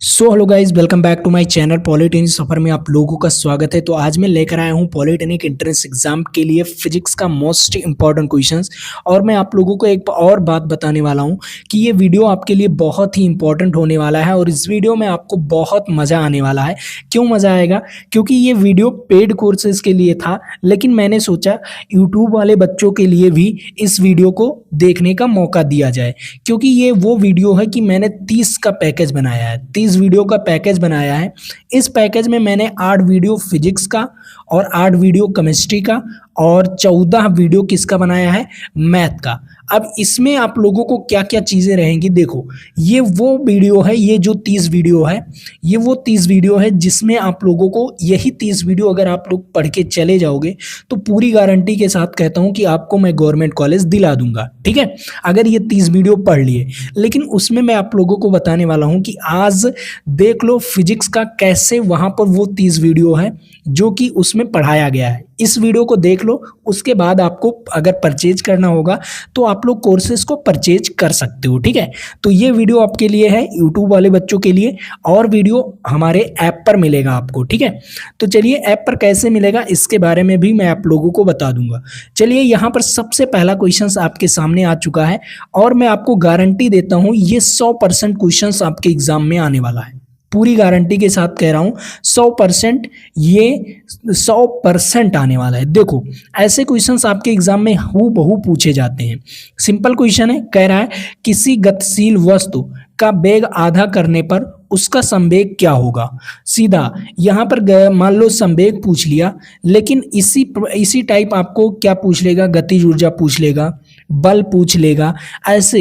Hello guys, welcome back to my channel polytechnic Safar में आप लोगों का स्वागत है। तो आज मैं लेकर आया हूं पॉलिटेक्निक एंट्रेंस एग्जाम के लिए फिजिक्स का मोस्ट इंपॉर्टेंट क्वेश्चंस। और मैं आप लोगों को एक और बात बताने वाला हूं कि ये वीडियो आपके लिए बहुत ही इंपॉर्टेंट होने वाला है और इस वीडियो में आपको बहुत मज़ा आने वाला है। क्यों मज़ा आएगा? क्योंकि ये वीडियो पेड कोर्सेज के लिए था, लेकिन मैंने सोचा यूट्यूब वाले बच्चों के लिए भी इस वीडियो को देखने का मौका दिया जाए। क्योंकि ये वो वीडियो है कि मैंने 30 का पैकेज बनाया है, 30 वीडियो का पैकेज बनाया है। इस पैकेज में मैंने 8 वीडियो फिजिक्स का और 8 वीडियो केमिस्ट्री का और 14 वीडियो किसका बनाया है? मैथ का। अब इसमें आप लोगों को क्या क्या चीज़ें रहेंगी, देखो ये वो वीडियो है, ये जो 30 वीडियो है, ये वो 30 वीडियो है जिसमें आप लोगों को यही 30 वीडियो अगर आप लोग पढ़ के चले जाओगे तो पूरी गारंटी के साथ कहता हूँ कि आपको मैं गवर्नमेंट कॉलेज दिला दूंगा। ठीक है, अगर ये 30 वीडियो पढ़ लिए। लेकिन उसमें मैं आप लोगों को बताने वाला हूँ कि आज देख लो फिजिक्स का कैसे वहाँ पर वो 30 वीडियो है जो कि उसमें पढ़ाया गया है। इस वीडियो को देख लो, उसके बाद आपको अगर परचेज करना होगा तो आप लोग कोर्सेज को परचेज कर सकते हो। ठीक है, तो ये वीडियो आपके लिए है, यूट्यूब वाले बच्चों के लिए, और वीडियो हमारे ऐप पर मिलेगा आपको। ठीक है, तो चलिए ऐप पर कैसे मिलेगा इसके बारे में भी मैं आप लोगों को बता दूंगा। चलिए यहाँ पर सबसे पहला क्वेश्चन आपके सामने आ चुका है और मैं आपको गारंटी देता हूँ ये 100% क्वेश्चन आपके एग्जाम में आने वाला है। पूरी गारंटी के साथ कह रहा हूं 100%, ये 100% आने वाला है। देखो ऐसे क्वेश्चंस आपके एग्जाम में हूबहू पूछे जाते हैं। सिंपल क्वेश्चन है, कह रहा है किसी गतिशील वस्तु का वेग आधा करने पर उसका संवेग क्या होगा। सीधा यहाँ पर मान लो संवेग पूछ लिया, लेकिन इसी टाइप आपको क्या पूछ लेगा, गतिज ऊर्जा पूछ लेगा, बल पूछ लेगा, ऐसे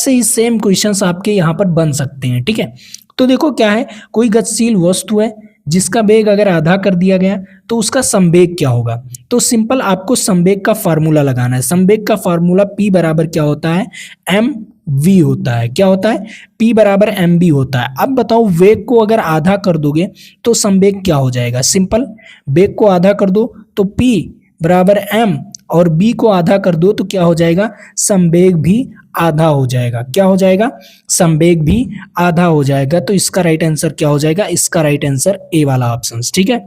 ही सेम क्वेश्चंस आपके यहाँ पर बन सकते हैं। ठीक है, तो देखो क्या है, कोई गतिशील वस्तु है जिसका वेग अगर आधा कर दिया गया तो उसका संवेग क्या होगा। तो सिंपल आपको संवेग का फार्मूला लगाना है। संवेग का फार्मूला P बराबर क्या होता है? mv होता है। क्या होता है? P बराबर mv होता है। अब बताओ वेग को अगर आधा कर दोगे तो संवेग क्या हो जाएगा? सिंपल, वेग को आधा कर दो तो P बराबर m और b को आधा कर दो तो क्या हो जाएगा? संवेग भी आधा हो जाएगा। क्या हो जाएगा? संवेग भी आधा हो जाएगा। तो इसका राइट आंसर क्या हो जाएगा? इसका राइट आंसर ए वाला ऑप्शन। ठीक है,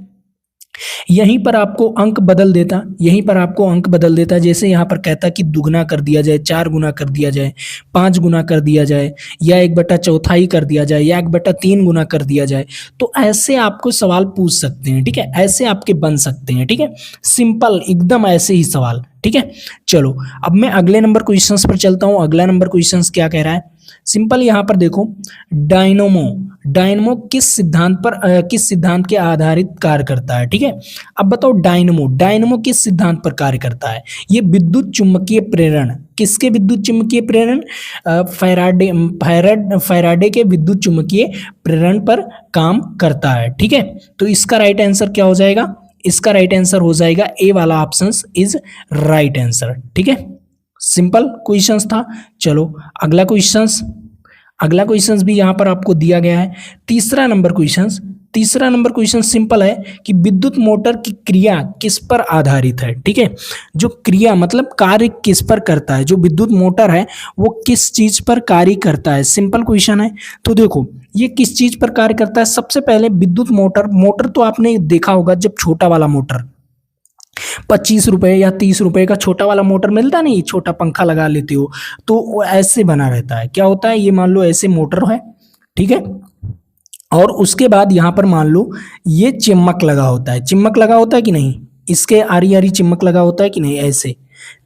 यहीं पर आपको अंक बदल देता, जैसे यहाँ पर कहता कि दुगना कर दिया जाए, 4 गुना कर दिया जाए, 5 गुना कर दिया जाए, या 1/4 कर दिया जाए, या 1/3 गुना कर दिया जाए। तो ऐसे आपको सवाल पूछ सकते हैं। ठीक है, ऐसे आपके बन सकते हैं। ठीक है, सिंपल एकदम ऐसे ही सवाल। ठीक है, चलो अब मैं अगले नंबर क्वेश्चंस पर चलता हूँ। अगला नंबर क्वेश्चंस क्या कह रहा है? सिंपल यहाँ पर देखो, डायनमो किस सिद्धांत के आधारित कार्य करता है। ठीक है, अब बताओ डायनमो किस सिद्धांत पर कार्य करता है? ये विद्युत चुम्बकीय प्रेरण, किसके विद्युत चुम्बकीय प्रेरण? फैराडे के विद्युत चुम्बकीय प्रेरण पर काम करता है। ठीक है, तो इसका राइट आंसर क्या हो जाएगा? इसका राइट आंसर हो जाएगा ए वाला ऑप्शन इज राइट आंसर। ठीक है, सिंपल क्वेश्चंस था। चलो अगला क्वेश्चंस भी यहाँ पर आपको दिया गया है। तीसरा नंबर क्वेश्चन सिंपल है कि विद्युत मोटर की क्रिया किस पर आधारित है। ठीक है, जो क्रिया मतलब कार्य किस पर करता है, जो विद्युत मोटर है वो किस चीज पर कार्य करता है। सिंपल क्वेश्चन है। तो देखो ये किस चीज पर कार्य करता है। सबसे पहले विद्युत मोटर तो आपने देखा होगा, जब छोटा वाला मोटर 25 रुपए या 30 रुपए का छोटा वाला मोटर मिलता नहीं, छोटा पंखा लगा लेते हो तो वो ऐसे बना रहता है। क्या होता है, ये मान लो ऐसे मोटर है। ठीक है, और उसके बाद यहाँ पर मान लो ये चिमक लगा होता है कि नहीं, इसके आरी आरी चिमक लगा होता है कि नहीं, ऐसे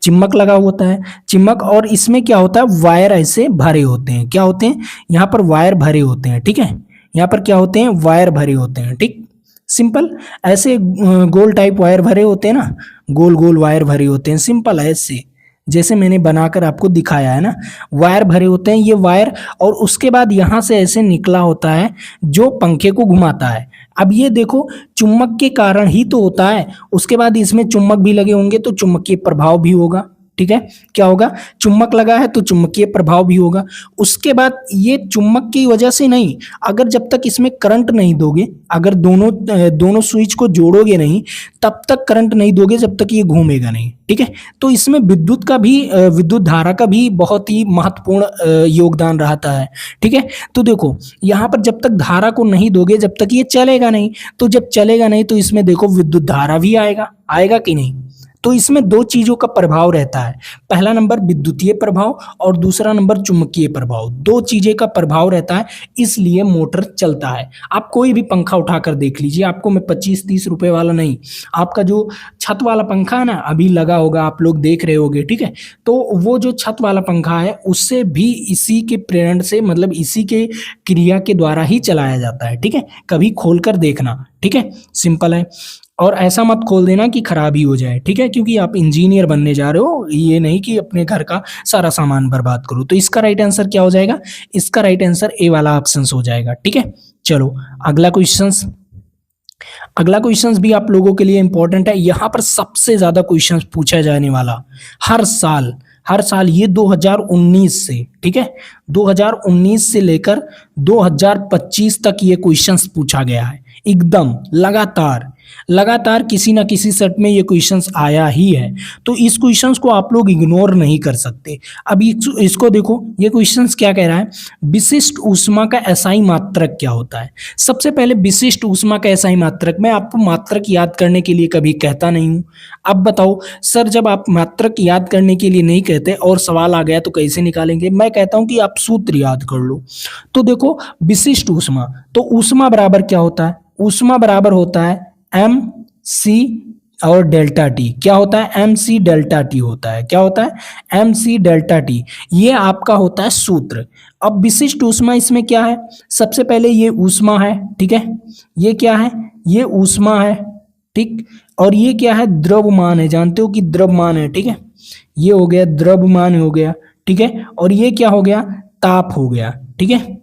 चिमक लगा होता है, चिमक। और इसमें क्या होता है, वायर ऐसे भरे होते हैं। क्या होते हैं? यहाँ पर वायर भरे होते हैं। ठीक है, यहाँ पर क्या होते हैं? वायर भरे होते हैं। ठीक, सिंपल ऐसे गोल टाइप वायर भरे होते हैं ना, गोल गोल वायर भरे होते हैं। सिंपल ऐसे जैसे मैंने बनाकर आपको दिखाया है ना, वायर भरे होते हैं ये वायर। और उसके बाद यहाँ से ऐसे निकला होता है जो पंखे को घुमाता है। अब ये देखो चुम्बक के कारण ही तो होता है, उसके बाद इसमें चुम्बक भी लगे होंगे तो चुम्बकीय प्रभाव भी होगा। ठीक है, क्या होगा, चुंबक लगा है तो चुंबकीय प्रभाव भी होगा। उसके बाद ये चुंबक की वजह से नहीं, अगर जब तक इसमें करंट नहीं दोगे, अगर दोनों स्विच को जोड़ोगे नहीं, तब तक करंट नहीं दोगे जब तक ये घूमेगा नहीं, ठीक है। तो इसमें विद्युत धारा का भी बहुत ही महत्वपूर्ण योगदान रहता है, ठीक है। तो देखो यहाँ पर जब तक धारा को नहीं दोगे जब तक ये चलेगा नहीं, तो जब चलेगा नहीं तो इसमें देखो विद्युत धारा भी आएगा, आएगा कि नहीं। तो इसमें दो चीजों का प्रभाव रहता है, पहला नंबर विद्युतीय प्रभाव और दूसरा नंबर चुंबकीय प्रभाव, दो चीजें का प्रभाव रहता है, इसलिए मोटर चलता है। आप कोई भी पंखा उठाकर देख लीजिए, आपको मैं 25-30 रुपए वाला नहीं, आपका जो छत वाला पंखा है ना, अभी लगा होगा, आप लोग देख रहे होगे, ठीक है। तो वो जो छत वाला पंखा है उससे भी इसी के प्रेरण से, मतलब इसी के क्रिया के द्वारा ही चलाया जाता है, ठीक है। कभी खोल कर देखना, ठीक है, सिंपल है। और ऐसा मत खोल देना कि खराब ही हो जाए, ठीक है, क्योंकि आप इंजीनियर बनने जा रहे हो, ये नहीं कि अपने घर का सारा सामान बर्बाद करो। तो इसका राइट आंसर क्या हो जाएगा, इसका राइट आंसर ए वाला ऑप्शन हो जाएगा, ठीक है। चलो अगला क्वेश्चंस, अगला क्वेश्चंस भी आप लोगों के लिए इंपॉर्टेंट है। यहाँ पर सबसे ज्यादा क्वेश्चंस पूछा जाने वाला हर साल ये 2019 से, ठीक है, 2019 से लेकर 2025 तक ये क्वेश्चंस पूछा गया है, एकदम लगातार किसी ना किसी सेट में ये क्वेश्चंस आया ही है। तो इस क्वेश्चंस को आप लोग इग्नोर नहीं कर सकते। अब इसको देखो, ये क्वेश्चंस क्या कह रहा है, विशिष्ट ऊष्मा का एसआई मात्रक क्या होता है। सबसे पहले विशिष्ट ऊष्मा का एसआई मात्रक, मैं आपको मात्रक याद करने के लिए कभी कहता नहीं हूं। अब बताओ सर, जब आप मात्रक याद करने के लिए नहीं कहते और सवाल आ गया तो कैसे निकालेंगे। मैं कहता हूं कि आप सूत्र याद कर लो। तो देखो विशिष्ट ऊष्मा, तो ऊष्मा बराबर क्या होता है, ऊष्मा बराबर होता है एम सी और डेल्टा टी। क्या होता है, एम सी डेल्टा टी होता है। क्या होता है, एम सी डेल्टा टी, ये आपका होता है सूत्र। अब विशिष्ट ऊष्मा इसमें क्या है, सबसे पहले ये ऊष्मा है, ठीक है, ये क्या है, ये ऊष्मा है, ठीक, और ये क्या है, द्रव्यमान है, जानते हो कि द्रव्यमान है, ठीक है, ये हो गया द्रव्यमान हो गया, ठीक है, और ये क्या हो गया, ताप हो गया, ठीक है,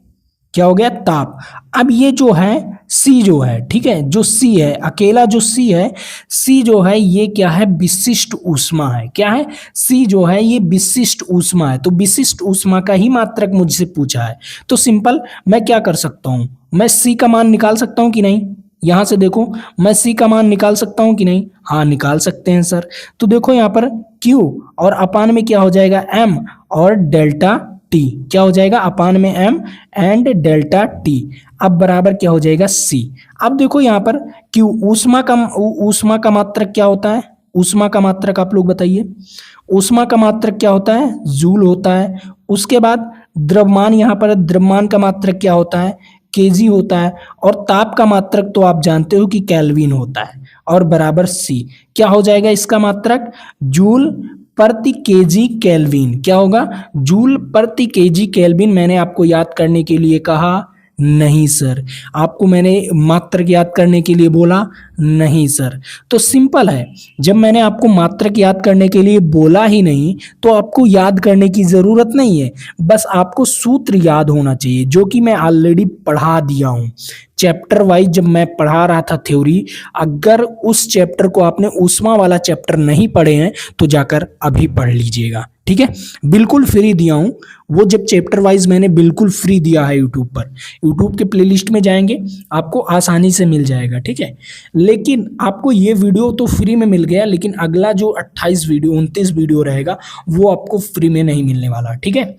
क्या हो गया, ताप। अब ये जो है सी जो है, ठीक है, जो सी है, अकेला जो सी है, सी जो है ये क्या है, विशिष्ट ऊष्मा है। क्या है, सी जो है ये विशिष्ट ऊष्मा है। तो विशिष्ट ऊष्मा का ही मात्रक मुझसे पूछा है, तो सिंपल मैं क्या कर सकता हूं, मैं सी का मान निकाल सकता हूं कि नहीं। यहां से देखो मैं सी का मान निकाल सकता हूं कि नहीं, हाँ निकाल सकते हैं सर। तो देखो यहाँ पर Q और अपान में क्या हो जाएगा, M और डेल्टा टी, क्या हो जाएगा, अपान में M एंड डेल्टा टी। अब बराबर क्या हो जाएगा, C। अब देखो यहाँ पर Q, ऊष्मा का मात्रक क्या होता है, ऊष्मा का मात्रक आप लोग बताइए, ऊष्मा का मात्रक क्या होता है, जूल होता है। उसके बाद द्रव्यमान, यहाँ पर द्रव्यमान का मात्रक क्या होता है, केजी होता है। और ताप का मात्रक तो आप जानते हो कि केल्विन होता है, और बराबर सी। क्या हो जाएगा इसका मात्रक, जूल प्रति केजी केल्विन। क्या होगा, जूल प्रति केजी केल्विन। मैंने आपको याद करने के लिए कहा नहीं सर, आपको मैंने मात्रक याद करने के लिए बोला नहीं सर। तो सिंपल है, जब मैंने आपको मात्रक याद करने के लिए बोला ही नहीं तो आपको याद करने की जरूरत नहीं है, बस आपको सूत्र याद होना चाहिए, जो कि मैं ऑलरेडी पढ़ा दिया हूं चैप्टर वाइज। जब मैं पढ़ा रहा था थ्योरी, अगर उस चैप्टर को आपने ऊष्मा वाला चैप्टर नहीं पढ़े हैं तो जाकर अभी पढ़ लीजिएगा, ठीक है, बिल्कुल फ्री दिया हूं वो। जब चैप्टर वाइज मैंने बिल्कुल फ्री दिया है यूट्यूब पर, यूट्यूब के प्लेलिस्ट में जाएंगे आपको आसानी से मिल जाएगा, ठीक है। लेकिन आपको ये वीडियो तो फ्री में मिल गया, लेकिन अगला जो 29 वीडियो रहेगा वो आपको फ्री में नहीं मिलने वाला, ठीक है।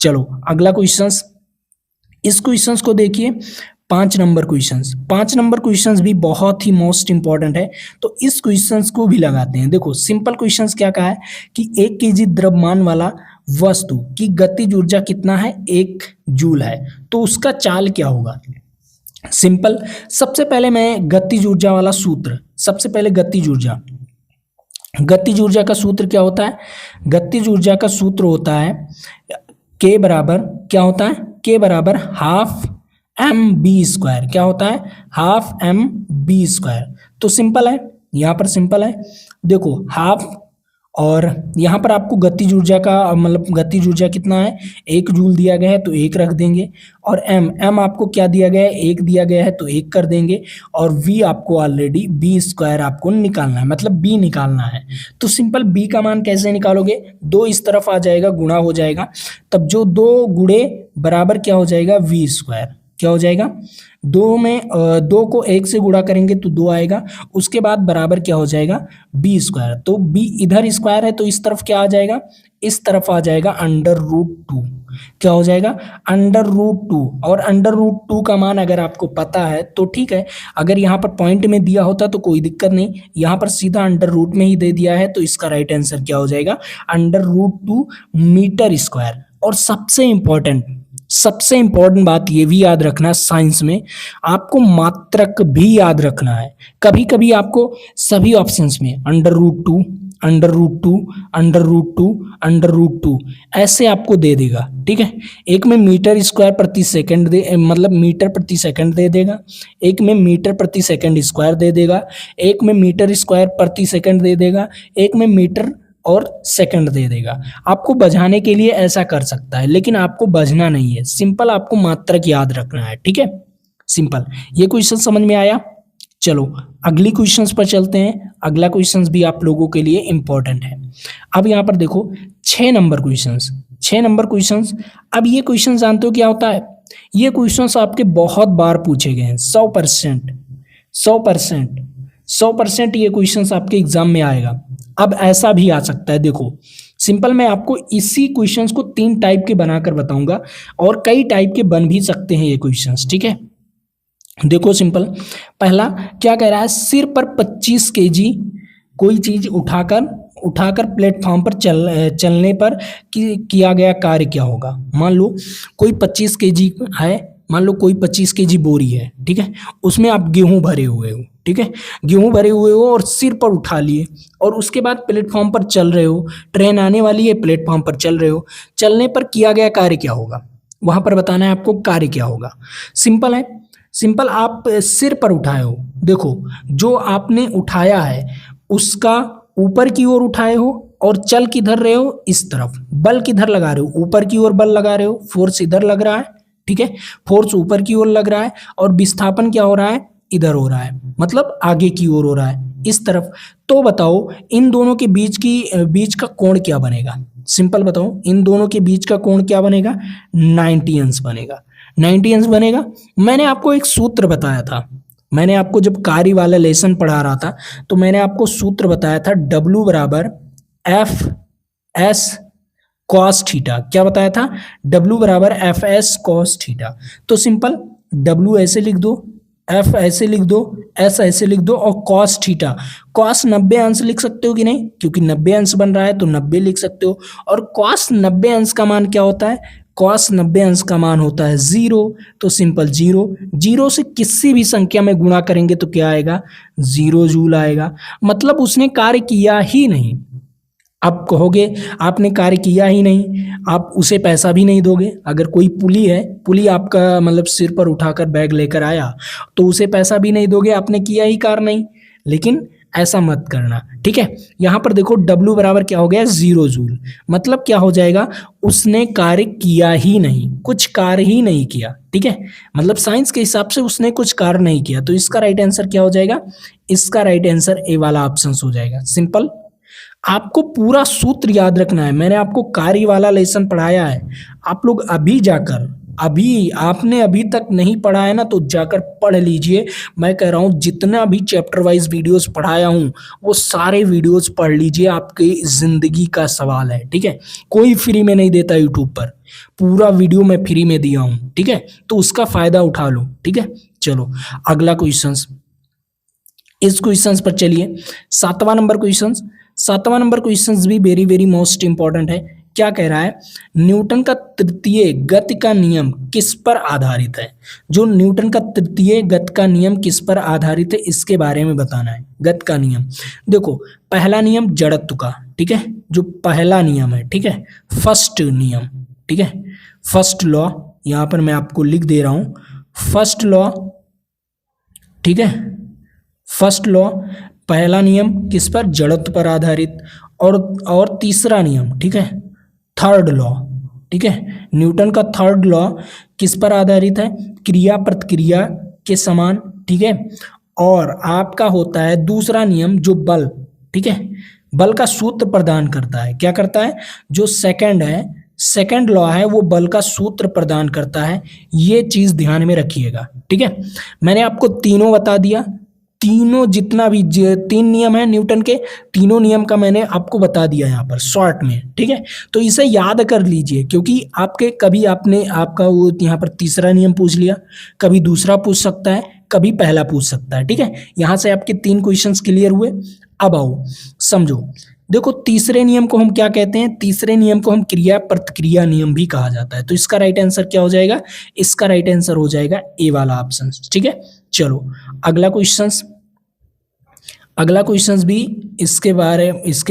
चलो अगला क्वेश्चंस, इस क्वेश्चंस को देखिए, 5 नंबर क्वेश्चंस भी बहुत ही मोस्ट इंपॉर्टेंट है, तो इस क्वेश्चंस को भी लगाते हैं। देखो सिंपल क्वेश्चंस क्या कहा है कि 1 केजी द्रव्यमान वाला वस्तु की गतिज ऊर्जा कितना है, 1 जूल है, तो उसका चाल क्या होगा। सिंपल, सबसे पहले मैं गतिज ऊर्जा वाला सूत्र, सबसे पहले गतिज ऊर्जा का सूत्र क्या होता है, गतिज ऊर्जा का सूत्र होता है K बराबर, क्या होता है, K बराबर हाफ mv²। क्या होता है, हाफ mv²। तो सिंपल है, यहाँ पर सिंपल है, देखो हाफ और यहाँ पर आपको गतिज ऊर्जा का मतलब गतिज ऊर्जा कितना है, 1 जूल दिया गया है तो 1 रख देंगे। और एम आपको क्या दिया गया है, 1 दिया गया है तो 1 कर देंगे। और वी आपको ऑलरेडी बी स्क्वायर आपको निकालना है, मतलब बी निकालना है। तो सिंपल बी का मान कैसे निकालोगे, 2 इस तरफ आ जाएगा, गुणा हो जाएगा, तब जो 2 गुणे बराबर क्या हो जाएगा, वी स्क्वायर। क्या हो जाएगा, 2 को 1 से गुणा करेंगे तो 2 आएगा, उसके बाद बराबर क्या हो जाएगा, बी स्क्वायर। तो बी इधर स्क्वायर है तो इस तरफ क्या आ जाएगा, इस तरफ आ जाएगा √2। क्या हो जाएगा, √2। और √2 का मान अगर आपको पता है तो ठीक है, अगर यहाँ पर पॉइंट में दिया होता तो कोई दिक्कत नहीं, यहाँ पर सीधा √√ में ही दे दिया है तो इसका राइट आंसर क्या हो जाएगा, √2 मीटर स्क्वायर। और सबसे इंपॉर्टेंट बात ये भी याद रखना, साइंस में आपको मात्रक भी याद रखना है। कभी कभी आपको सभी ऑप्शंस में √2 √2 √2 √2 ऐसे आपको दे देगा, ठीक है। एक में मीटर स्क्वायर प्रति सेकंड मतलब मीटर प्रति सेकंड दे देगा, एक में मीटर प्रति सेकंड स्क्वायर दे देगा, एक में मीटर स्क्वायर प्रति सेकंड दे देगा, एक में मीटर और सेकंड दे देगा। आपको बझाने के लिए ऐसा कर सकता है, लेकिन आपको बझना नहीं है, सिंपल आपको मात्रक याद रखना है, ठीक है। सिंपल, ये क्वेश्चन समझ में आया। चलो अगली क्वेश्चंस पर चलते हैं। अगला क्वेश्चंस भी आप लोगों के लिए इंपॉर्टेंट है। अब यहाँ पर देखो 6 नंबर क्वेश्चंस। अब ये क्वेश्चन जानते हो क्या होता है, ये क्वेश्चंस आपके बहुत बार पूछे गए हैं, 100% ये क्वेश्चंस आपके एग्जाम में आएगा। अब ऐसा भी आ सकता है, देखो सिंपल मैं आपको इसी क्वेश्चंस को 3 टाइप के बनाकर बताऊंगा, और कई टाइप के बन भी सकते हैं ये क्वेश्चंस, ठीक है। देखो सिंपल, पहला क्या कह रहा है, सिर पर 25 केजी कोई चीज उठाकर प्लेटफॉर्म पर चलने पर किया गया कार्य क्या होगा। मान लो कोई 25 केजी है, मान लो कोई 25 केजी बोरी है, ठीक है, उसमें आप गेहूं भरे हुए हो, ठीक है, गेहूं भरे हुए हो और सिर पर उठा लिए, और उसके बाद प्लेटफॉर्म पर चल रहे हो, ट्रेन आने वाली है, प्लेटफॉर्म पर चल रहे हो, चलने पर किया गया कार्य क्या होगा, वहां पर बताना है आपको कार्य क्या होगा। सिंपल है, सिंपल आप सिर पर उठाए हो, देखो जो आपने उठाया है उसका ऊपर की ओर उठाए हो और चल किधर रहे हो, इस तरफ, बल किधर लगा रहे हो, ऊपर की ओर बल लगा रहे हो, फोर्स इधर लग रहा है, ठीक है, फोर्स ऊपर की ओर लग रहा है, और विस्थापन क्या हो रहा है, इधर हो रहा है, मतलब आगे की ओर हो रहा है, इस तरफ। तो बताओ इन दोनों के बीच का कोण क्या बनेगा, सिंपल बताओ, इन दोनों के बीच का कोण क्या बनेगा, 90 अंश बनेगा, 90 अंश बनेगा। मैंने आपको एक सूत्र बताया था, मैंने आपको जब कार्य वाला लेसन पढ़ा रहा था तो मैंने आपको सूत्र बताया था, W बराबर FS cos थीटा। क्या बताया था, W बराबर FS cos थीटा। तो सिंपल W ऐसे लिख दो, F ऐसे लिख दो, S ऐसे लिख दो, और cos थीटा, cos 90 अंश लिख सकते हो कि नहीं, क्योंकि 90 अंश बन रहा है तो 90 लिख सकते हो। और cos 90 अंश का मान क्या होता है, cos 90 अंश का मान होता है 0, तो सिंपल 0 से किसी भी संख्या में गुणा करेंगे तो क्या आएगा, 0 जूल आएगा, मतलब उसने कार्य किया ही नहीं। आप कहोगे आपने कार्य किया ही नहीं, आप उसे पैसा भी नहीं दोगे। अगर कोई पुली है, पुली आपका मतलब सिर पर उठाकर बैग लेकर आया तो उसे पैसा भी नहीं दोगे, आपने किया ही कार्य नहीं। लेकिन ऐसा मत करना, ठीक है। यहाँ पर देखो W बराबर क्या हो गया, 0 जूल, मतलब क्या हो जाएगा, उसने कार्य किया ही नहीं, कुछ कार्य ही नहीं किया, ठीक है, मतलब साइंस के हिसाब से उसने कुछ कार्य नहीं किया। तो इसका राइट आंसर क्या हो जाएगा, इसका राइट आंसर ए वाला ऑप्शन हो जाएगा। सिंपल, आपको पूरा सूत्र याद रखना है, मैंने आपको कार्य वाला लेसन पढ़ाया है, आप लोग आपने अभी तक नहीं पढ़ा है ना तो जाकर पढ़ लीजिए। मैं कह रहा हूँ जितना भी चैप्टर वाइज वीडियोस पढ़ाया हूँ वो सारे वीडियोस पढ़ लीजिए, आपकी ज़िंदगी का सवाल है, ठीक है। कोई फ्री में नहीं देता यूट्यूब पर, पूरा वीडियो मैं फ्री में दिया हूँ, ठीक है, तो उसका फ़ायदा उठा लो, ठीक है। चलो अगला क्वेश्चंस, इस क्वेश्चंस पर चलिए। 7वां नंबर क्वेश्चंस भी वेरी वेरी मोस्ट इंपॉर्टेंट है। क्या कह रहा है, न्यूटन का तृतीय गति का नियम किस पर आधारित है। जो न्यूटन का तृतीय गति का नियम किस पर आधारित है, इसके बारे में बताना है। गति का नियम, देखो पहला नियम जड़त्व का, ठीक है, जो पहला नियम है, ठीक है, फर्स्ट नियम, ठीक है, फर्स्ट लॉ, यहाँ पर मैं आपको लिख दे रहा हूँ, फर्स्ट लॉ, ठीक है, फर्स्ट लॉ, पहला नियम किस पर, जड़त्व पर आधारित। और और तीसरा नियम, ठीक है, थर्ड लॉ, ठीक है, न्यूटन का थर्ड लॉ किस पर आधारित है? क्रिया प्रतिक्रिया के समान, ठीक है। और आपका होता है दूसरा नियम जो बल, ठीक है, बल का सूत्र प्रदान करता है। क्या करता है? जो सेकंड है, सेकंड लॉ है, वो बल का सूत्र प्रदान करता है। ये चीज ध्यान में रखिएगा, ठीक है। मैंने आपको तीनों बता दिया, तीनों जितना भी तीन नियम है न्यूटन के, तीनों नियम का मैंने आपको बता दिया यहाँ पर शॉर्ट में, ठीक है। तो इसे याद कर लीजिए, क्योंकि आपके कभी आपने आपका वो यहाँ पर तीसरा नियम पूछ लिया, कभी दूसरा पूछ सकता है, कभी पहला पूछ सकता है, ठीक है। यहाँ से आपके 3 क्वेश्चंस क्लियर हुए। अब आओ समझो, देखो तीसरे नियम को हम क्या कहते हैं? तीसरे नियम को हम क्रिया प्रतिक्रिया नियम भी कहा जाता है। तो इसका राइट आंसर क्या हो जाएगा? इसका राइट आंसर हो जाएगा ए वाला ऑप्शन, ठीक है। चलो अगला क्वेश्चंस, अगला क्वेश्चंस भी इसके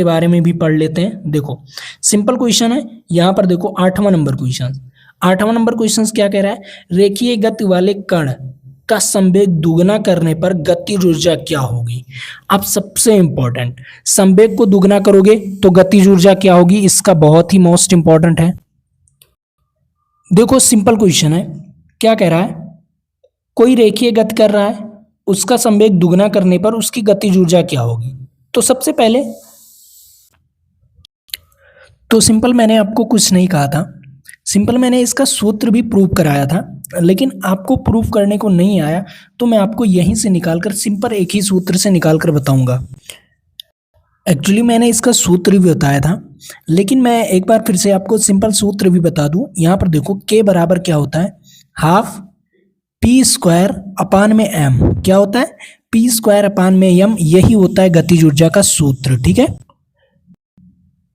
बारे में भी पढ़ लेते हैं। देखो सिंपल क्वेश्चन है यहाँ पर, देखो 8वां नंबर क्वेश्चन। 8वां नंबर क्वेश्चन क्या कह रहा है? रेखीय गति वाले कण का संवेग दुगना करने पर गतिज ऊर्जा क्या होगी? अब सबसे इंपॉर्टेंट, संवेग को दुगना करोगे तो गतिज ऊर्जा क्या होगी? इसका बहुत ही मोस्ट इंपॉर्टेंट है। देखो सिंपल क्वेश्चन है, क्या कह रहा है? कोई रेखीय गति कर रहा है, उसका संवेग दुगना करने पर उसकी गतिज ऊर्जा क्या होगी? तो सबसे पहले तो सिंपल मैंने आपको कुछ नहीं कहा था, सिंपल मैंने इसका सूत्र भी प्रूव कराया था, लेकिन आपको प्रूफ करने को नहीं आया, तो मैं आपको यहीं से निकालकर सिंपल एक ही सूत्र से निकालकर बताऊंगा। एक्चुअली मैंने इसका सूत्र भी बताया था, लेकिन मैं एक बार फिर से आपको सिंपल सूत्र भी बता दूं। यहाँ पर देखो के बराबर क्या होता है? हाफ पी स्क्वायर अपान में एम। क्या होता है? पी स्क्वायर अपान में एम, यही होता है गतिज ऊर्जा का सूत्र, ठीक है।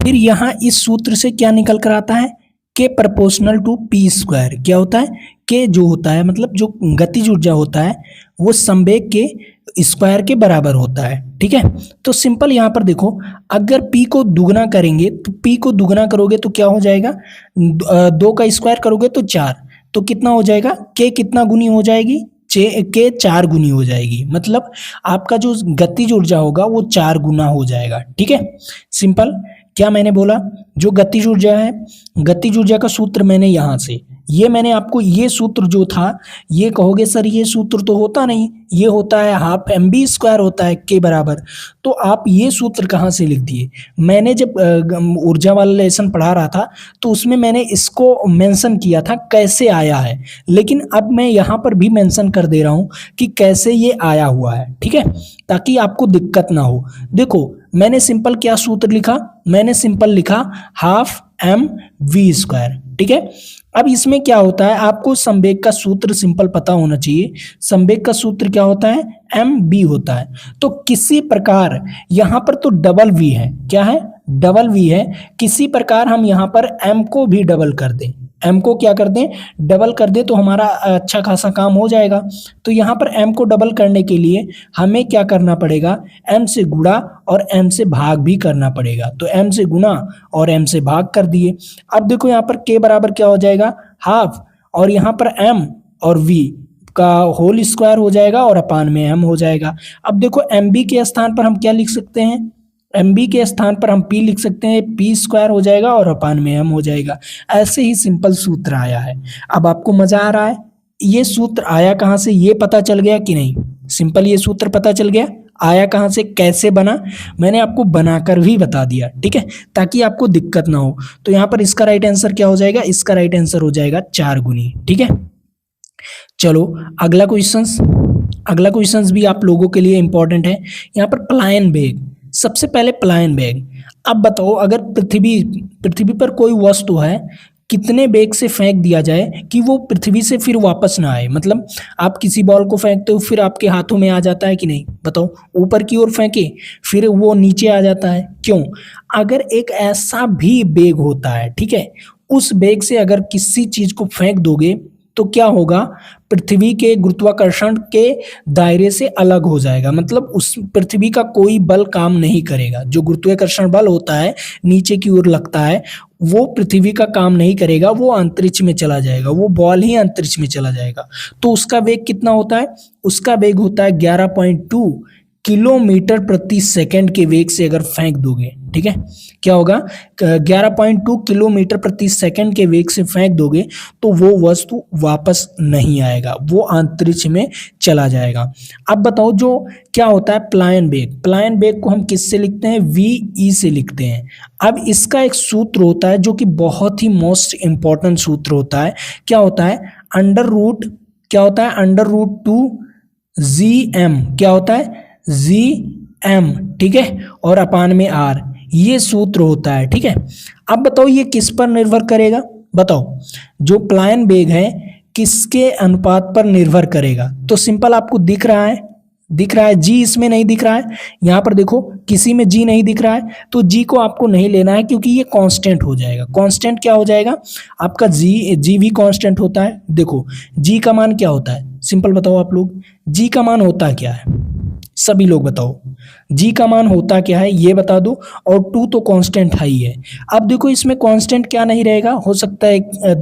फिर यहाँ इस सूत्र से क्या निकल कर आता है? के प्रोपोर्शनल टू पी स्क्वायर। क्या होता है? के जो होता है, मतलब जो गतिज ऊर्जा होता है वो संवेग के स्क्वायर के बराबर होता है, ठीक है। तो सिंपल यहाँ पर देखो, अगर p को दुगना करेंगे तो p को दुगना करोगे तो क्या हो जाएगा? 2 का स्क्वायर करोगे तो 4, तो कितना हो जाएगा? k कितना गुनी हो जाएगी? के 4 गुनी हो जाएगी, मतलब आपका जो गतिज ऊर्जा होगा वो 4 गुना हो जाएगा, ठीक है। सिंपल, क्या मैंने बोला? जो गतिज ऊर्जा है, गतिज ऊर्जा का सूत्र मैंने यहाँ से, ये मैंने आपको ये सूत्र जो था, ये कहोगे सर ये सूत्र तो होता नहीं, ये होता है हाफ एम बी स्क्वायर होता है के बराबर, तो आप ये सूत्र कहाँ से लिख दिए? मैंने जब ऊर्जा वाला लेसन पढ़ा रहा था तो उसमें मैंने इसको मेंशन किया था कैसे आया है, लेकिन अब मैं यहाँ पर भी मेंशन कर दे रहा हूँ कि कैसे ये आया हुआ है, ठीक है, ताकि आपको दिक्कत ना हो। देखो मैंने सिंपल क्या सूत्र लिखा? मैंने सिंपल लिखा हाफ एम वी स्क्वायर, ठीक है। अब इसमें क्या होता है, आपको संवेग का सूत्र सिंपल पता होना चाहिए। संवेग का सूत्र क्या होता है? एम बी होता है। तो किसी प्रकार यहाँ पर तो डबल वी है, क्या है? डबल वी है। किसी प्रकार हम यहाँ पर एम को भी डबल कर दें, एम को क्या कर दें? डबल कर दें, तो हमारा अच्छा खासा काम हो जाएगा। तो यहाँ पर एम को डबल करने के लिए हमें क्या करना पड़ेगा? एम से गुणा और एम से भाग भी करना पड़ेगा। तो एम से गुणा और एम से भाग कर दिए। अब देखो यहाँ पर के बराबर क्या हो जाएगा? हाफ, और यहाँ पर एम और वी का होल स्क्वायर हो जाएगा और अपान में एम हो जाएगा। अब देखो एम बी के स्थान पर हम क्या लिख सकते हैं? एम बी के स्थान पर हम पी लिख सकते हैं, पी स्क्वायर हो जाएगा और अपान में एम हो जाएगा। ऐसे ही सिंपल सूत्र आया है। अब आपको मजा आ रहा है? ये सूत्र आया कहाँ से, ये पता चल गया कि नहीं? सिंपल ये सूत्र पता चल गया, आया कहाँ से, कैसे बना, मैंने आपको बनाकर भी बता दिया, ठीक है, ताकि आपको दिक्कत ना हो। तो यहाँ पर इसका राइट आंसर क्या हो जाएगा? इसका राइट आंसर हो जाएगा 4 गुनी, ठीक है। चलो अगला क्वेश्चंस, अगला क्वेश्चंस भी आप लोगों के लिए इंपॉर्टेंट है। यहाँ पर पलायन वेग, सबसे पहले पलायन वेग। अब बताओ, अगर पृथ्वी पर कोई वस्तु है, कितने वेग से फेंक दिया जाए कि वो पृथ्वी से फिर वापस ना आए? मतलब आप किसी बॉल को फेंकते हो, फिर आपके हाथों में आ जाता है कि नहीं? बताओ, ऊपर की ओर फेंके फिर वो नीचे आ जाता है, क्यों? अगर एक ऐसा भी वेग होता है, ठीक है, उस वेग से अगर किसी चीज को फेंक दोगे तो क्या होगा? पृथ्वी के गुरुत्वाकर्षण के दायरे से अलग हो जाएगा, मतलब उस पृथ्वी का कोई बल काम नहीं करेगा। जो गुरुत्वाकर्षण बल होता है नीचे की ओर लगता है, वो पृथ्वी का काम नहीं करेगा, वो अंतरिक्ष में चला जाएगा, वो बॉल ही अंतरिक्ष में चला जाएगा। तो उसका वेग कितना होता है? उसका वेग होता है 11.2 किलोमीटर प्रति सेकंड के वेग से अगर फेंक दोगे, ठीक है, क्या होगा, 11.2 किलोमीटर प्रति सेकंड के वेग से फेंक दोगे तो वो वस्तु वापस नहीं आएगा, वो अंतरिक्ष में चला जाएगा। अब बताओ जो क्या होता है प्लायन वेग, प्लायन वेग को हम किससे लिखते हैं, वी ई से लिखते हैं। अब इसका एक सूत्र होता है जो कि बहुत ही मोस्ट इंपॉर्टेंट सूत्र होता है, क्या होता है, अंडर रूट, क्या होता है, अंडर रूट 2 जी एम, क्या होता है, जी एम, ठीक है, और अपान में आर, ये सूत्र होता है, ठीक है। अब बताओ ये किस पर निर्भर करेगा, बताओ जो प्लायन वेग है किसके अनुपात पर निर्भर करेगा, तो सिंपल आपको दिख रहा है, दिख रहा है जी, इसमें नहीं दिख रहा है, यहां पर देखो किसी में जी नहीं दिख रहा है, तो जी को आपको नहीं लेना है क्योंकि ये कांस्टेंट हो जाएगा। कांस्टेंट क्या हो जाएगा आपका, जी भी कांस्टेंट होता है। देखो जी का मान क्या होता है, सिंपल बताओ आप लोग, जी का मान होता क्या है, सभी लोग बताओ जी का मान होता क्या है ये बता दो, और 2 तो कांस्टेंट है ही है। अब देखो इसमें कांस्टेंट क्या नहीं रहेगा, हो सकता है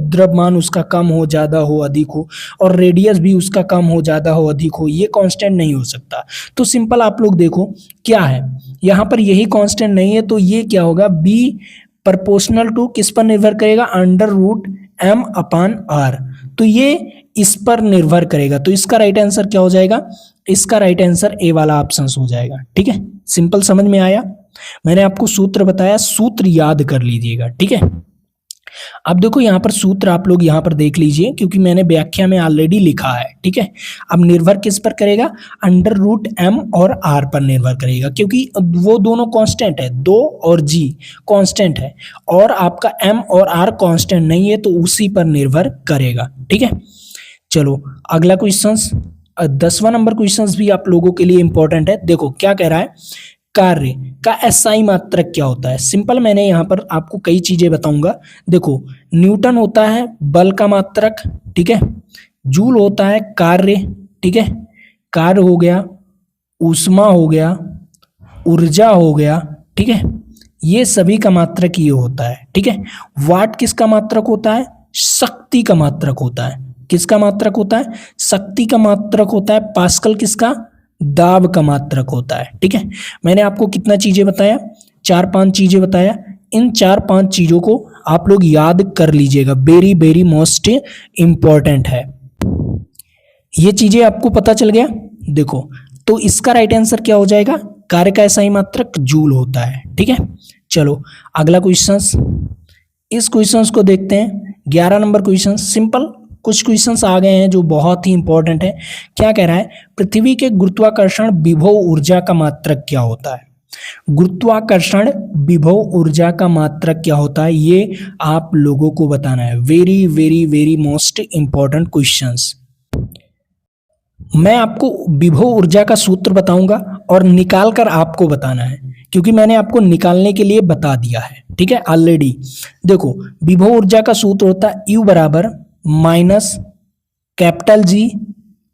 द्रव्यमान उसका कम हो, ज्यादा हो, अधिक हो, और रेडियस भी उसका कम हो, ज्यादा हो, अधिक हो, ये कांस्टेंट नहीं हो सकता। तो सिंपल आप लोग देखो क्या है, यहाँ पर यही कांस्टेंट नहीं है, तो ये क्या होगा, बी प्रोपोर्शनल टू किस पर निर्भर करेगा, under root M upon R, तो ये इस पर निर्भर करेगा। तो इसका राइट आंसर क्या हो जाएगा, इसका राइट आंसर ए वाला ऑप्शन हो जाएगा, ठीक है। सिंपल समझ में आया, मैंने आपको सूत्र बताया, सूत्र याद कर लीजिएगा, ठीक है। अब देखो यहाँ पर सूत्र आप लोग यहाँ पर देख लीजिए क्योंकि मैंने व्याख्या में ऑलरेडी लिखा है, ठीक है। अब निर्भर किस पर करेगा, अंडर रूट एम और आर पर निर्भर करेगा क्योंकि वो दोनों कांस्टेंट है, 2 और जी कांस्टेंट है, और आपका एम और आर कांस्टेंट नहीं है, तो उसी पर निर्भर करेगा, ठीक है। चलो अगला क्वेश्चन, 10वां नंबर क्वेश्चन भी आप लोगों के लिए इंपॉर्टेंट है। देखो क्या कह रहा है, कार्य का एसआई मात्रक क्या होता है। सिंपल मैंने यहाँ पर आपको कई चीजें बताऊंगा। देखो न्यूटन होता है बल का मात्रक, ठीक है, जूल होता है कार्य, ठीक है, कार्य हो गया, ऊष्मा हो गया, ऊर्जा हो गया, ठीक है, ये सभी का मात्रक ये होता है, ठीक है। वाट किसका मात्रक होता है, शक्ति का मात्रक होता है, किसका मात्रक होता है, शक्ति का मात्रक होता है। पास्कल किसका, दाब का मात्रक होता है, ठीक है। मैंने आपको कितना चीजें बताया, 4-5 चीजें बताया, इन 4-5 चीजों को आप लोग याद कर लीजिएगा, वेरी वेरी मोस्ट इंपॉर्टेंट है। ये चीजें आपको पता चल गया, देखो तो इसका राइट आंसर क्या हो जाएगा, कार्य का एसआई मात्रक जूल होता है, ठीक है। चलो अगला क्वेश्चन, इस क्वेश्चन को देखते हैं, 11 नंबर क्वेश्चन। सिंपल कुछ क्वेश्चंस आ गए हैं जो बहुत ही इंपॉर्टेंट है। क्या कह रहा है, पृथ्वी के गुरुत्वाकर्षण विभव ऊर्जा का मात्रक क्या होता है। गुरुत्वाकर्षण विभव ऊर्जा का मात्रक क्या होता है, ये आप लोगों को बताना है। Very very very most important questions. मैं आपको विभव ऊर्जा का सूत्र बताऊंगा और निकाल कर आपको बताना है क्योंकि मैंने आपको निकालने के लिए बता दिया है, ठीक है ऑलरेडी। देखो विभव ऊर्जा का सूत्र होता है U बराबर minus capital G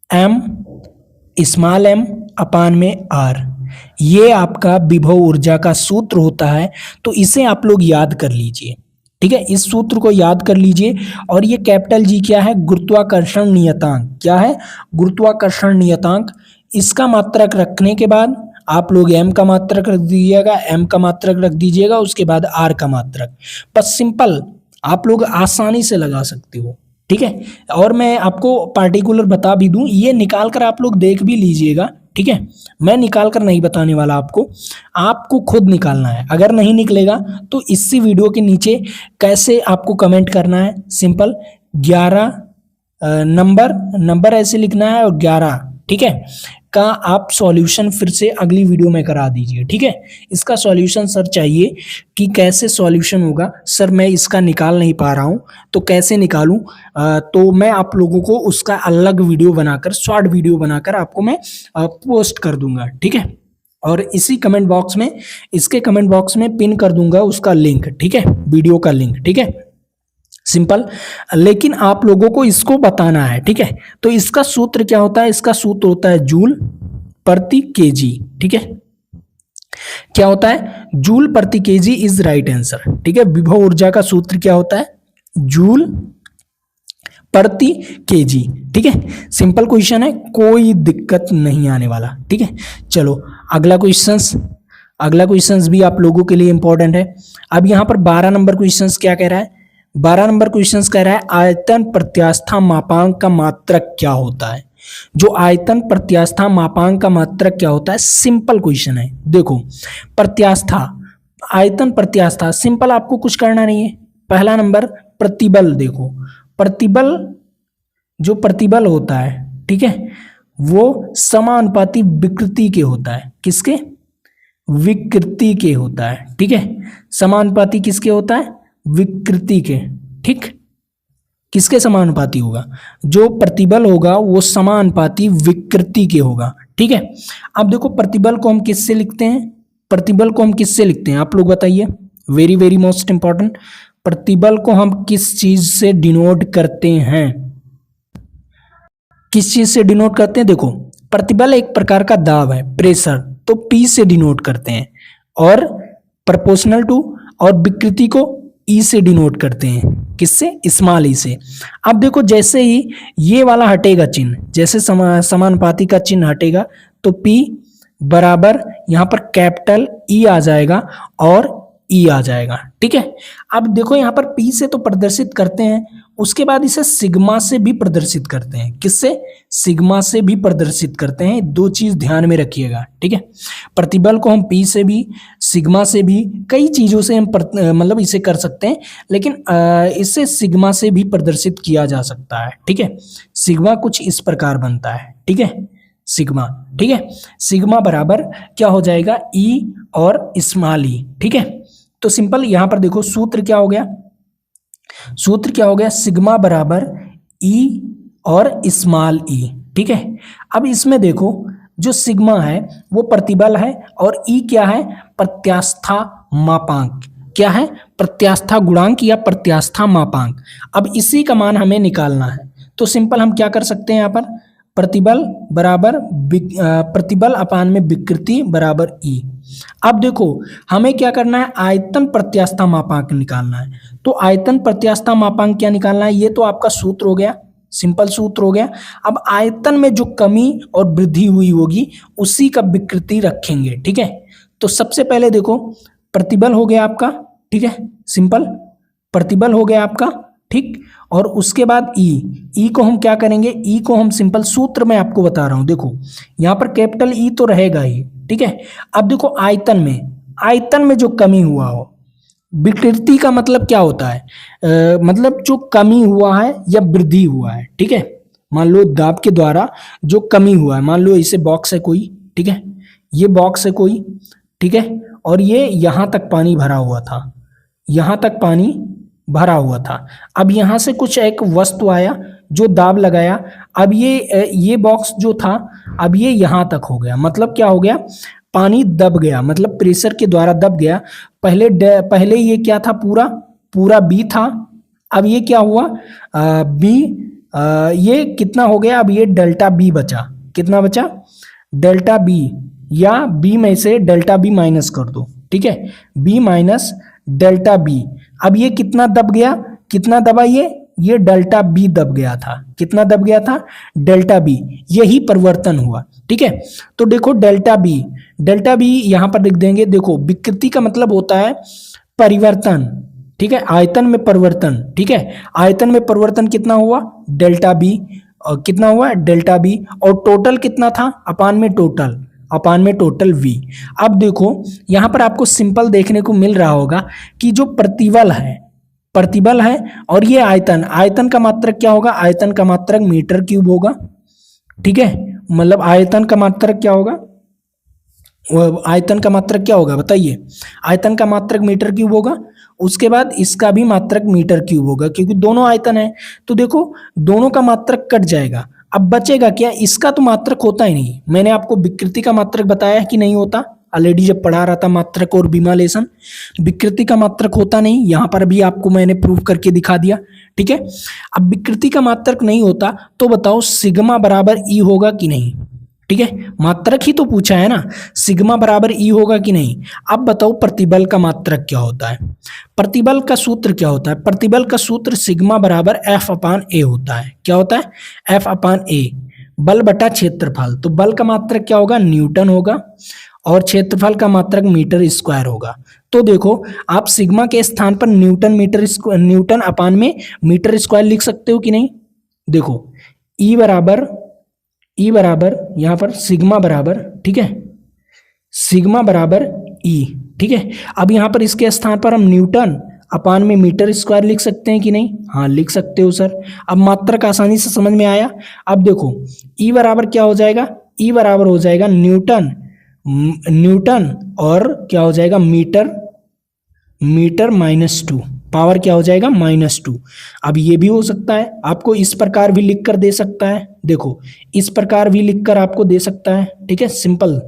M small m upon में आर, ये आपका विभव ऊर्जा का सूत्र होता है। तो इसे आप लोग याद कर लीजिए, ठीक है, इस सूत्र को याद कर लीजिए। और ये कैपिटल जी क्या है, गुरुत्वाकर्षण नियतांक, क्या है, गुरुत्वाकर्षण नियतांक। इसका मात्रक रखने के बाद आप लोग एम का मात्रक रख दीजिएगा, एम का मात्रक रख दीजिएगा, उसके बाद आर का मात्रक। बस सिंपल आप लोग आसानी से लगा सकते हो, ठीक है। और मैं आपको पार्टिकुलर बता भी दूं, ये निकाल कर आप लोग देख भी लीजिएगा, ठीक है। मैं निकाल कर नहीं बताने वाला आपको खुद निकालना है। अगर नहीं निकलेगा तो इसी वीडियो के नीचे कैसे आपको कमेंट करना है, सिंपल 11 नंबर ऐसे लिखना है और 11, ठीक है, का आप सॉल्यूशन फिर से अगली वीडियो में करा दीजिए, ठीक है। इसका सॉल्यूशन सर चाहिए कि कैसे सॉल्यूशन होगा, सर मैं इसका निकाल नहीं पा रहा हूँ तो कैसे निकालूं, तो मैं आप लोगों को उसका अलग वीडियो बनाकर, शॉर्ट वीडियो बनाकर आपको मैं पोस्ट कर दूंगा, ठीक है। और इसी कमेंट बॉक्स में, इसके कमेंट बॉक्स में पिन कर दूंगा उसका लिंक, ठीक है, वीडियो का लिंक, ठीक है, सिंपल। लेकिन आप लोगों को इसको बताना है, ठीक है। तो इसका सूत्र क्या होता है, इसका सूत्र होता है जूल प्रति केजी, ठीक है। क्या होता है, जूल प्रति केजी इज राइट आंसर, ठीक है। विभव ऊर्जा का सूत्र क्या होता है, जूल प्रति केजी, ठीक है। सिंपल क्वेश्चन है, कोई दिक्कत नहीं आने वाला, ठीक है। चलो अगला क्वेश्चन, अगला क्वेश्चंस भी आप लोगों के लिए इंपॉर्टेंट है। अब यहाँ पर 12 नंबर क्वेश्चंस क्या कह रहा है, 12 नंबर क्वेश्चंस कह रहा है आयतन प्रत्यास्था मापांक का मात्रक क्या होता है। जो आयतन प्रत्यास्था मापांक का मात्रक क्या होता है, सिंपल क्वेश्चन है। देखो प्रत्यास्था, आयतन प्रत्यास्था, सिंपल, आपको कुछ करना नहीं है। पहला नंबर प्रतिबल, देखो प्रतिबल, जो प्रतिबल होता है, ठीक है, वो समानुपाती विकृति के होता है। किसके, विकृति के होता है, ठीक है। समानुपाती किसके होता है, विकृति के, ठीक। किसके समानुपाती होगा, जो प्रतिबल होगा वो समानुपाती विकृति के होगा, ठीक है। अब देखो प्रतिबल को हम किससे लिखते हैं, प्रतिबल को हम किससे लिखते हैं, आप लोग बताइए, वेरी वेरी मोस्ट इंपॉर्टेंट। प्रतिबल को हम किस चीज से डिनोट करते हैं, किस चीज से डिनोट करते हैं, देखो प्रतिबल एक प्रकार का दाब है, प्रेशर, तो P से डिनोट करते हैं, और प्रोपोर्शनल टू, और विकृति को E से डिनोट करते हैं, किससे, स्मॉल ई से। अब देखो जैसे ही ये वाला हटेगा चिन्ह, जैसे समानुपाती का चिन्ह हटेगा तो P बराबर यहाँ पर कैपिटल E आ जाएगा और E आ जाएगा, ठीक है। अब देखो यहाँ पर P से तो प्रदर्शित करते हैं, उसके बाद इसे सिग्मा से भी प्रदर्शित करते हैं। किससे, सिग्मा से भी प्रदर्शित करते हैं। दो चीज ध्यान में रखिएगा, ठीक है। प्रतिबल को हम P से भी, सिग्मा से भी, कई चीजों से हम मतलब इसे कर सकते हैं, लेकिन इससे सिग्मा से भी प्रदर्शित किया जा सकता है, ठीक है। सिग्मा कुछ इस प्रकार बनता है, ठीक है, सिग्मा, ठीक है। सिग्मा बराबर क्या हो जाएगा, E और स्मॉल ई, ठीक है। तो सिंपल यहां पर देखो सूत्र क्या हो गया, सूत्र क्या हो गया, सिग्मा बराबर E और स्मॉल ई, ठीक है। अब इसमें देखो जो सिग्मा है वो प्रतिबल है और E क्या है, प्रत्यास्था मापांक, क्या है, प्रत्यास्था गुणांक या प्रत्यास्था मापांक। अब इसी का मान हमें निकालना है, तो सिंपल हम क्या कर सकते हैं, यहाँ पर प्रतिबल बराबर प्रतिबल अपान में विकृति बराबर E। अब देखो हमें क्या करना है, आयतन प्रत्यास्था मापांक निकालना है। तो आयतन प्रत्यास्था मापांक क्या निकालना है, ये तो आपका सूत्र हो गया, सिंपल सूत्र हो गया। अब आयतन में जो कमी और वृद्धि हुई होगी उसी का विकृति रखेंगे, ठीक है। तो सबसे पहले देखो प्रतिबल हो गया आपका, ठीक है, सिंपल प्रतिबल हो गया आपका, ठीक। और उसके बाद ई को हम क्या करेंगे, ई को हम सिंपल सूत्र में आपको बता रहा हूं, देखो यहां पर कैपिटल ई तो रहेगा ही, ठीक है। अब देखो आयतन में जो कमी हुआ हो, विकृति का मतलब क्या होता है, मतलब जो कमी हुआ है या वृद्धि हुआ है, ठीक है। मान लो दाब के द्वारा जो कमी हुआ है, मान लो इसे बॉक्स है कोई, ठीक है, ये बॉक्स है कोई, ठीक है, और ये यहां तक पानी भरा हुआ था, यहां तक पानी भरा हुआ था। अब यहां से कुछ एक वस्तु आया जो दाब लगाया, अब ये बॉक्स जो था अब ये यहां तक हो गया, मतलब क्या हो गया, पानी दब गया, मतलब प्रेशर के द्वारा दब गया। पहले ये क्या था, पूरा बी था, अब ये क्या हुआ, बी, ये कितना हो गया, अब ये डेल्टा बी बचा, कितना बचा, डेल्टा बी, या बी में से डेल्टा बी माइनस कर दो, ठीक है, बी माइनस डेल्टा बी। अब ये कितना दब गया, कितना दबा, ये डेल्टा बी दब गया था, कितना दब गया था, डेल्टा बी, यही परिवर्तन हुआ, ठीक है। तो देखो डेल्टा बी यहां पर लिख देंगे। देखो विकृति का मतलब होता है परिवर्तन, ठीक है, आयतन में परिवर्तन, ठीक है। आयतन में परिवर्तन कितना हुआ, डेल्टा बी, और कितना हुआ, डेल्टा बी, और टोटल कितना था, अपान में टोटल V। अब देखो यहां पर आपको सिंपल देखने को मिल रहा होगा कि जो प्रतिबल है और ये आयतन का मात्रक क्या होगा, आयतन का मात्रक मीटर क्यूब होगा, ठीक है। मतलब आयतन का मात्रक क्या होगा, आयतन का मात्रक क्या होगा बताइए, आयतन का मात्रक मीटर क्यूब होगा। उसके बाद इसका भी मात्रक मीटर क्यूब होगा, क्योंकि दोनों आयतन है, तो देखो दोनों का मात्रक कट जाएगा। अब बचेगा क्या, इसका तो मात्रक होता ही नहीं। मैंने आपको विकृति का मात्रक बताया कि नहीं होता, ऑलरेडी जब पढ़ा रहा था मात्रक और विमालेशन, विकृति का मात्रक होता नहीं, यहां पर भी आपको मैंने प्रूफ करके दिखा दिया, ठीक है। अब विकृति का मात्रक नहीं होता तो बताओ सिग्मा बराबर ई होगा कि नहीं, ठीक है, मात्रक ही तो पूछा है ना, सिग्मा बराबर ई होगा कि नहीं। अब बताओ प्रतिबल का मात्रक क्या होता है, प्रतिबल का सूत्र क्या होता है, प्रतिबल का सूत्र सिग्मा बराबर F अपान ए होता है। क्या होता है, F अपान ए, बल बटा क्षेत्रफल। तो बल का मात्रक क्या होगा, न्यूटन होगा, और क्षेत्रफल का मात्रक मीटर स्क्वायर होगा। तो देखो आप सिग्मा के स्थान पर न्यूटन अपान में मीटर स्क्वायर लिख सकते हो कि नहीं। देखो ई बराबर यहां पर सिग्मा बराबर, ठीक है, सिग्मा बराबर ई, ठीक है। अब यहां पर इसके स्थान पर हम न्यूटन अपान में मीटर स्क्वायर लिख सकते हैं कि नहीं। हाँ लिख सकते हो सर। अब मात्रक आसानी से समझ में आया। अब देखो ई बराबर क्या हो जाएगा, ई बराबर हो जाएगा न्यूटन और क्या हो जाएगा मीटर -2, पावर क्या हो जाएगा -2। अब ये भी हो सकता है, आपको इस प्रकार भी लिख कर दे सकता है। देखो इस प्रकार भी लिख कर आपको दे सकता है, ठीक है, सिंपल।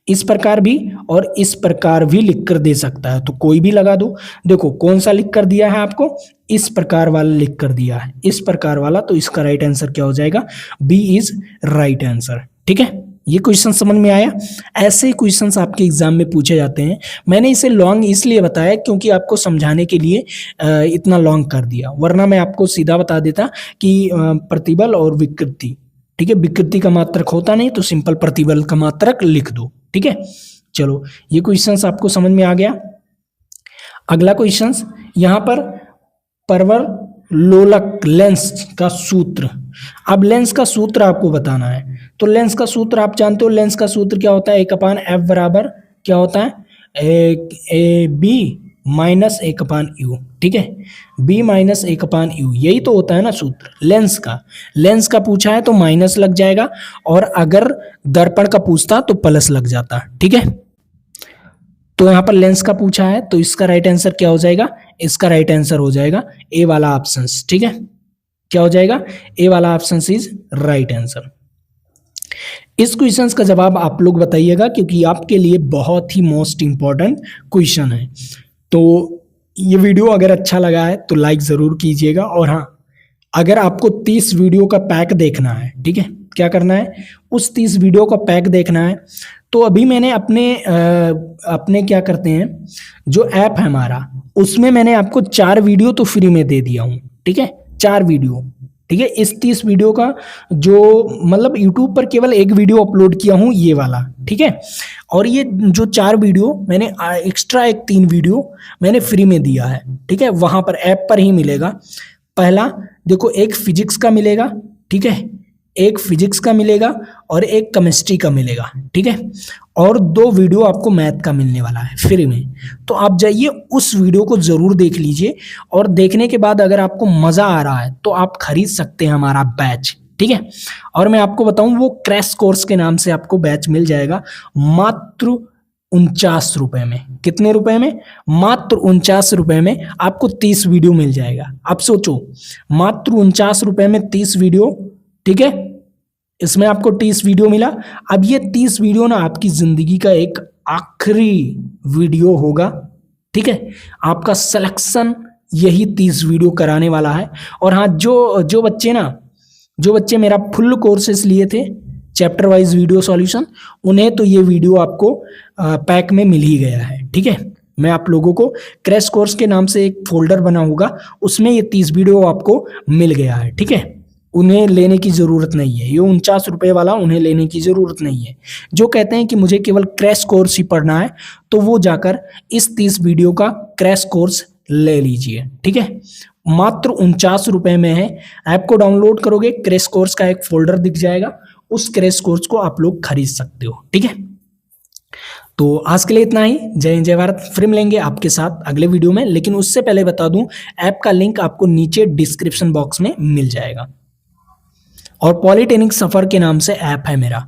इस प्रकार भी और इस प्रकार भी लिख कर दे सकता है, तो कोई भी लगा दो। देखो कौन सा लिख कर दिया है आपको, इस प्रकार वाला लिख कर दिया है, इस प्रकार वाला। तो इसका राइट आंसर क्या हो जाएगा, बी इज राइट आंसर, ठीक है। ये क्वेश्चन समझ में आया। ऐसे क्वेश्चंस आपके एग्जाम में पूछे जाते हैं। मैंने इसे लॉन्ग इसलिए बताया क्योंकि आपको समझाने के लिए इतना लॉन्ग कर दिया, वरना मैं आपको सीधा बता देता कि प्रतिबल और विकृति, ठीक है, विकृति का मात्रक होता नहीं तो सिंपल प्रतिबल का मात्रक लिख दो, ठीक है। चलो ये क्वेश्चंस आपको समझ में आ गया। अगला क्वेश्चंस यहाँ पर परवल लोलक लेंस का सूत्र। अब लेंस का सूत्र आपको बताना है। तो लेंस का सूत्र आप जानते हो, लेंस का सूत्र क्या होता है, 1/f बराबर क्या होता है, ए बी माइनस 1/u, ठीक है, b माइनस 1/u, यही तो होता है ना सूत्र लेंस का। लेंस का पूछा है तो माइनस लग जाएगा, और अगर दर्पण का पूछता तो प्लस लग जाता, ठीक है। तो यहाँ पर लेंस का पूछा है तो इसका राइट आंसर क्या हो जाएगा, इसका राइट आंसर हो जाएगा ए वाला ऑप्शन, ठीक है। क्या हो जाएगा, ए वाला ऑप्शन इज राइट आंसर। इस क्वेश्चन का जवाब आप लोग बताइएगा क्योंकि आपके लिए बहुत ही मोस्ट इंपॉर्टेंट क्वेश्चन है। तो ये वीडियो अगर अच्छा लगा है तो लाइक ज़रूर कीजिएगा। और हाँ, अगर आपको 30 वीडियो का पैक देखना है, ठीक है, क्या करना है, उस 30 वीडियो का पैक देखना है तो अभी मैंने अपने क्या करते हैं, जो ऐप है हमारा उसमें मैंने आपको 4 वीडियो तो फ्री में दे दिया हूँ, ठीक है, 4 वीडियो, ठीक है। इस 30 वीडियो का जो मतलब यूट्यूब पर केवल एक वीडियो अपलोड किया हूँ, ये वाला, ठीक है। और ये जो 4 वीडियो मैंने एक्स्ट्रा एक 3 वीडियो मैंने फ्री में दिया है, ठीक है, वहाँ पर ऐप पर ही मिलेगा। पहला देखो, एक फिजिक्स का मिलेगा, ठीक है, एक फिजिक्स का मिलेगा और एक केमिस्ट्री का मिलेगा, ठीक है, और 2 वीडियो आपको मैथ का मिलने वाला है फ्री में। तो आप जाइए उस वीडियो को ज़रूर देख लीजिए, और देखने के बाद अगर आपको मज़ा आ रहा है तो आप खरीद सकते हैं हमारा बैच, ठीक है। और मैं आपको बताऊं, वो क्रैश कोर्स के नाम से आपको बैच मिल जाएगा मात्र 49 रुपये में। कितने रुपए में, मात्र 49 रुपये में आपको 30 वीडियो मिल जाएगा। आप सोचो, मात्र 49 रुपये में 30 वीडियो, ठीक है, इसमें आपको 30 वीडियो मिला। अब ये 30 वीडियो ना आपकी जिंदगी का एक आखिरी वीडियो होगा, ठीक है, आपका सिलेक्शन यही 30 वीडियो कराने वाला है। और हाँ, जो बच्चे मेरा फुल कोर्सेस लिए थे चैप्टर वाइज वीडियो सॉल्यूशन, उन्हें तो ये वीडियो आपको पैक में मिल ही गया है, ठीक है। मैं आप लोगों को क्रैश कोर्स के नाम से एक फोल्डर बना होगा, उसमें ये 30 वीडियो आपको मिल गया है, ठीक है। उन्हें लेने की ज़रूरत नहीं है, ये 49 रुपये वाला उन्हें लेने की ज़रूरत नहीं है। जो कहते हैं कि मुझे केवल क्रैश कोर्स ही पढ़ना है, तो वो जाकर इस 30 वीडियो का क्रैश कोर्स ले लीजिए, ठीक है। मात्र 49 रुपये में है। ऐप को डाउनलोड करोगे, क्रैश कोर्स का एक फोल्डर दिख जाएगा, उस क्रैश कोर्स को आप लोग खरीद सकते हो, ठीक है। तो आज के लिए इतना ही। जय हिंद, जय भारत। फिर मिलेंगे आपके साथ अगले वीडियो में, लेकिन उससे पहले बता दूं, ऐप का लिंक आपको नीचे डिस्क्रिप्शन बॉक्स में मिल जाएगा। और पॉलिटेक्निक सफर के नाम से ऐप है मेरा।